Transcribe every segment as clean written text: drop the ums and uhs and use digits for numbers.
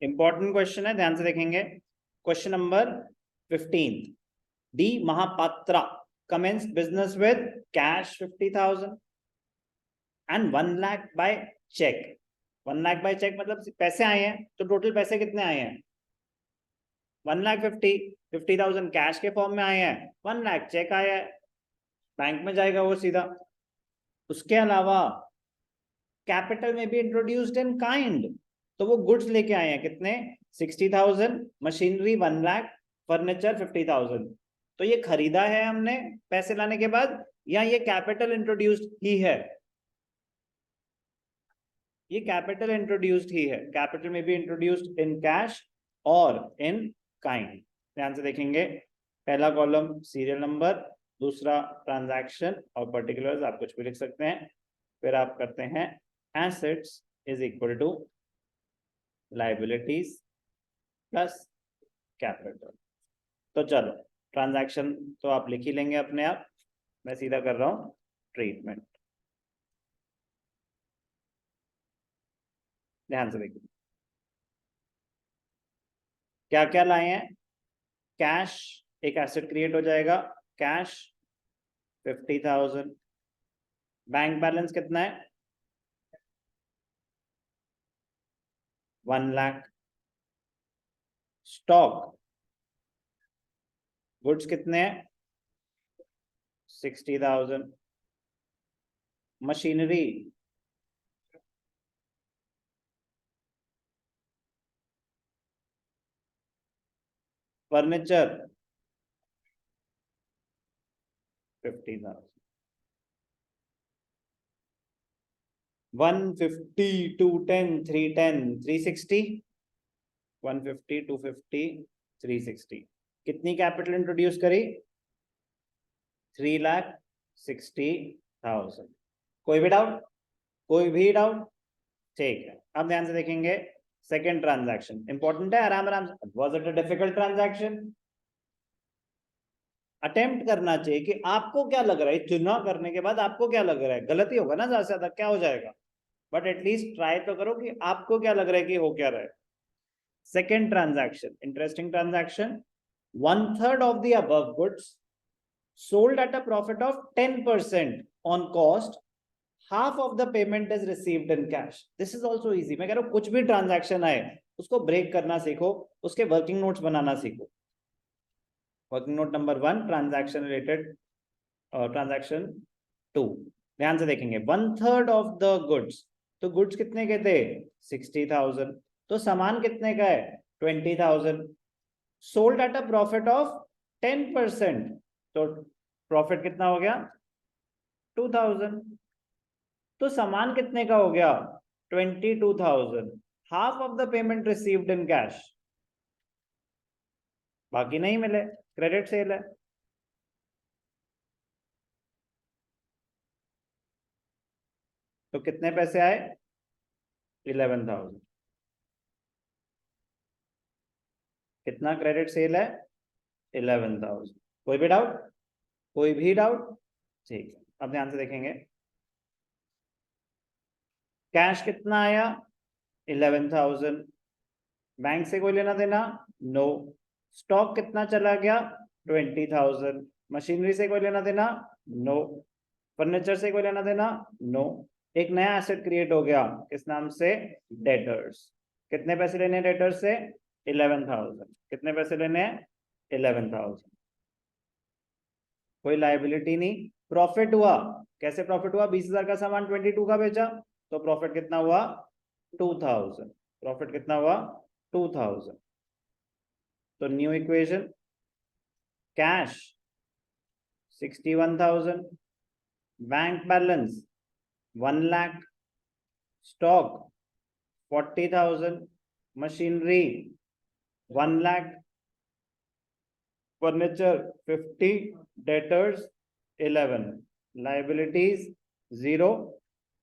Important question है, ध्यान से देखेंगे। Question number 15, D Mahapatra commenced business with cash 50,000 and 1 lakh by check. 1 lakh by check मतलब पैसे आए हैं, तो टोटल पैसे कितने आए हैं? 1,50,000 कैश के फॉर्म में आए हैं, 1 लाख चेक आया है, बैंक में जाएगा वो सीधा। उसके अलावा कैपिटल में भी इंट्रोड्यूस्ड इन काइंड, तो वो गुड्स लेके आए हैं कितने? 60,000, मशीनरी 1 लाख, फर्नीचर 50,000। तो ये खरीदा है हमने पैसे लाने के बाद, या ये कैपिटल इंट्रोड्यूस्ड ही है? ये कैपिटल इंट्रोड्यूस्ड ही है। कैपिटल में भी इंट्रोड्यूस्ड इन कैश और इन काइंड। ध्यान से देखेंगे, पहला कॉलम सीरियल नंबर, दूसरा ट्रांजैक्शन और पर्टिकुलर्स, आप कुछ भी लिख सकते हैं। फिर आप करते हैं assets is equal to liabilities plus capital. तो चलो, ट्रांजैक्शन तो आप लिख ही लेंगे अपने आप, मैं सीधा कर रहा हूं ट्रीटमेंट। ध्यान से देखिए क्या क्या लाए हैं। कैश, एक एसेट क्रिएट हो जाएगा, कैश 50,000। बैंक बैलेंस कितना है? 1 लाख। स्टॉक, गुड्स कितने हैं? 60,000। Machinery, furniture 50,000। 150, 210, 310, 360। 150, 250, 360। कितनी कैपिटल इंट्रोड्यूस करी? 3,60,000। कोई भी डाउट? कोई भी डाउट? ठीक है, अब ध्यान से देखेंगे सेकेंड ट्रांजैक्शन। इंपॉर्टेंट है, आराम आराम से। Was it a difficult transaction? Attempt करना चाहिए कि आपको क्या लग रहा है, चुनाव करने के बाद आपको क्या लग रहा है। गलती होगा ना, ज्यादा से ज्यादा क्या हो जाएगा, बट एटलीस्ट ट्राई तो करो कि आपको क्या लग रहा है कि हो क्या रहा है। Second transaction, interesting transaction. 1/3 of the above goods sold at a profit of 10% on cost, half of the payment is received in cash. This is also easy. मैं कह रहा हूं कुछ भी ट्रांजैक्शन आए उसको ब्रेक करना सीखो, उसके वर्किंग नोट्स बनाना सीखो। Working note number 1, transaction related, transaction 2। ध्यान से देखेंगे, 1/3 ऑफ द गुड्स, तो गुड्स कितने के थे? 60,000। तो सामान कितने का है? 20,000। Sold at a profit of 10%, तो प्रॉफिट कितना हो गया? 2,000। तो सामान कितने का हो गया? 22,000। Half of the payment received in cash, बाकी नहीं मिले, क्रेडिट सेल है। तो कितने पैसे आए? 11,000। कितना क्रेडिट सेल है? 11,000। कोई भी डाउट? कोई भी डाउट? ठीक है, अब ध्यान से देखेंगे, कैश कितना आया? 11,000। बैंक से कोई लेना देना? नो। स्टॉक कितना चला गया? 20,000। मशीनरी से कोई लेना देना? नो। फर्नीचर से कोई लेना देना? नो। एक नया एसेट क्रिएट हो गया, किस नाम से? डेटर्स। कितने पैसे लेने हैं डेटर्स से? 11,000। कितने पैसे लेने हैं? 11,000। कोई लायबिलिटी नहीं। प्रॉफिट हुआ, कैसे प्रॉफिट हुआ? 20,000 का सामान 22 का बेचा, तो प्रॉफिट कितना हुआ? 2,000। प्रॉफिट कितना हुआ? 2,000। तो new equation, cash 61,000, bank balance 1 lakh, stock 40,000, machinery 1 lakh, furniture 50, debtors 11, liabilities 0,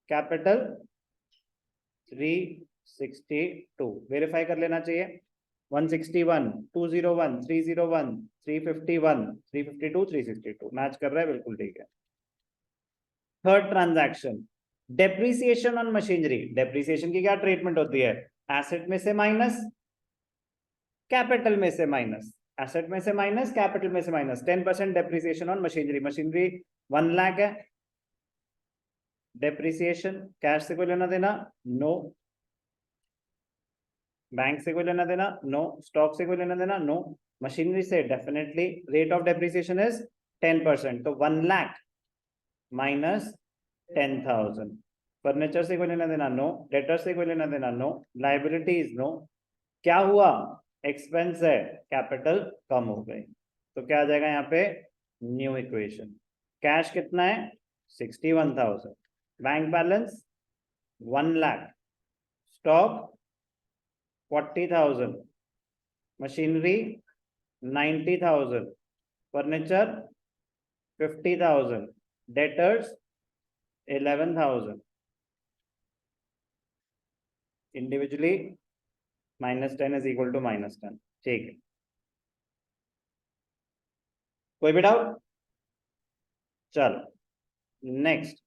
capital 362। Verify कर लेना चाहिए। 161, 201, 301, 351, 352, 362 मैच कर रहा है, बिल्कुल ठीक है। Third transaction, depreciation on machinery. Depreciation की क्या ट्रीटमेंट होती है? एसेट में से माइनस, कैपिटल में से माइनस, एसेट में से माइनस, कैपिटल में से minus. 10% depreciation on machinery, machinery 1 lakh है। डेप्रिसिएशन, कैश से कोई लेना देना? नो। बैंक से कोई लेना देना? नो। स्टॉक से कोई लेना देना? नो। मशीनरी से definitely rate of depreciation is 10%, तो 1 लाख माइनस 10,000। फर्नीचर से कोई लेना देना? नो। डेटर से कोई लेना देना? नो। लाइबिलिटीज? नो। क्या हुआ? एक्सपेंस है, कैपिटल कम हो गई, तो क्या आ जाएगा यहाँ पे? New equation. कैश कितना है? 61,000। Bank balance 1 lakh. Stock 40,000। Machinery 90,000। Furniture 50,000। Debtors 11,000। Individually -10 is equal to -10। ठीक है, कोई भी डाउट? चलो next.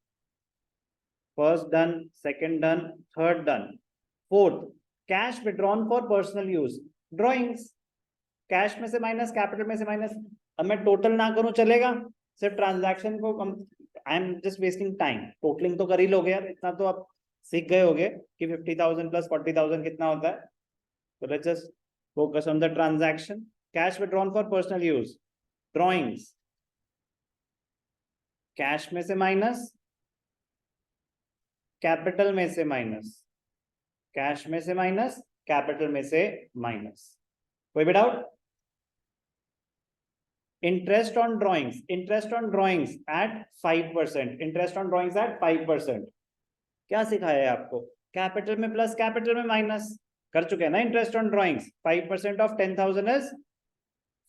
First done, second done, third done, fourth cash withdrawn for personal use. Drawings, cash में से माइनस, कैपिटल में से माइनस। अब मैं टोटल ना करूं चलेगा? सिर्फ ट्रांजैक्शन को I am just wasting time. Totalling तो कर ही लोगे यार, इतना तो आप सीख गए होगे कि 50,000 प्लस 40,000 कितना होता है। तो let's just focus on the transaction. Cash withdrawn for personal use, drawings, cash में से माइनस, कैपिटल में से माइनस, कैश में से माइनस, कैपिटल में से माइनस। कोई भी doubt? Interest on drawings, interest on drawings at 5%, interest on drawings at 5%। क्या सिखाया है आपको? कैपिटल में प्लस, कैपिटल में माइनस कर चुके हैं ना। Interest on drawings 5% of 10,000 is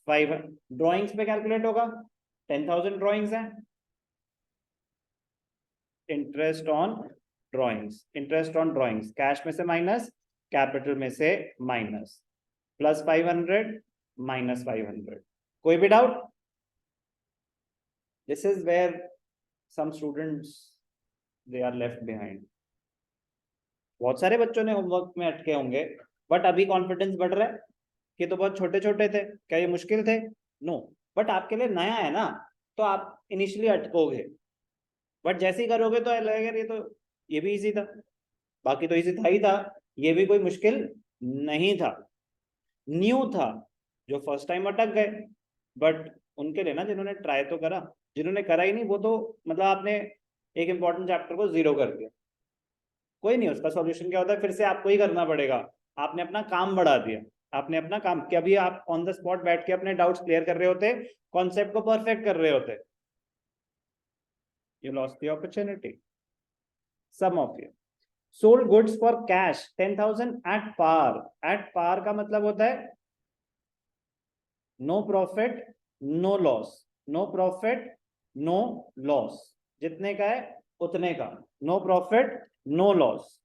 5। Drawings पे कैलकुलेट होगा, 10,000 ड्रॉइंग्स है। Interest on drawings, interest on drawings, cash में से माइनस, कैपिटल में से माइनस, प्लस 500 माइनस 500। कोई भी doubt? This is where some students they are left behind. बहुत सारे बच्चों ने होमवर्क में अटके होंगे, बट अभी कॉन्फिडेंस बढ़ रहा है कि तो बहुत छोटे छोटे थे, क्या ये मुश्किल थे? नो, बट आपके लिए नया है ना, तो आप इनिशियली अटकोगे, बट जैसे ही करोगे तो लगेगा ये भी इजी था, बाकी तो इजी था ही था, ये भी कोई मुश्किल नहीं था, न्यू था। जो फर्स्ट टाइम अटक गए, बट उनके लिए ना जिन्होंने ट्राई तो करा, जिन्होंने करा ही नहीं वो तो मतलब आपने एक इंपॉर्टेंट चैप्टर को जीरो कर दिया। कोई नहीं, उसका सॉल्यूशन क्या होता है, फिर से आपको ही करना पड़ेगा। आपने अपना काम बढ़ा दिया, आपने अपना काम कि अभी आप ऑन द स्पॉट बैठ के अपने डाउट्स क्लियर कर रहे होते, कॉन्सेप्ट को परफेक्ट कर रहे होते। You lost the opportunity. Some of you sold goods for cash 10,000 at par. At par का मतलब होता है no profit no loss, no profit no loss, जितने का है उतने का, no profit no loss,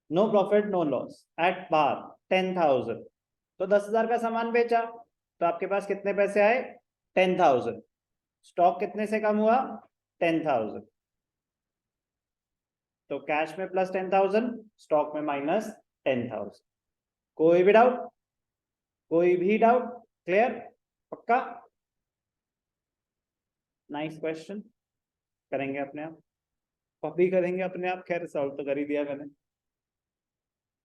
no profit no loss at par 10,000। तो 10,000 का सामान बेचा तो आपके पास कितने पैसे आए? 10,000। स्टॉक कितने से कम हुआ? 10,000। तो कैश में प्लस 10,000, स्टॉक में माइनस 10,000। कोई भी डाउट? कोई भी डाउट? क्लियर? पक्का? Nice question. करेंगे अपने आप, कॉपी करेंगे अपने आप, खैर सॉल्व तो कर ही दिया मैंने।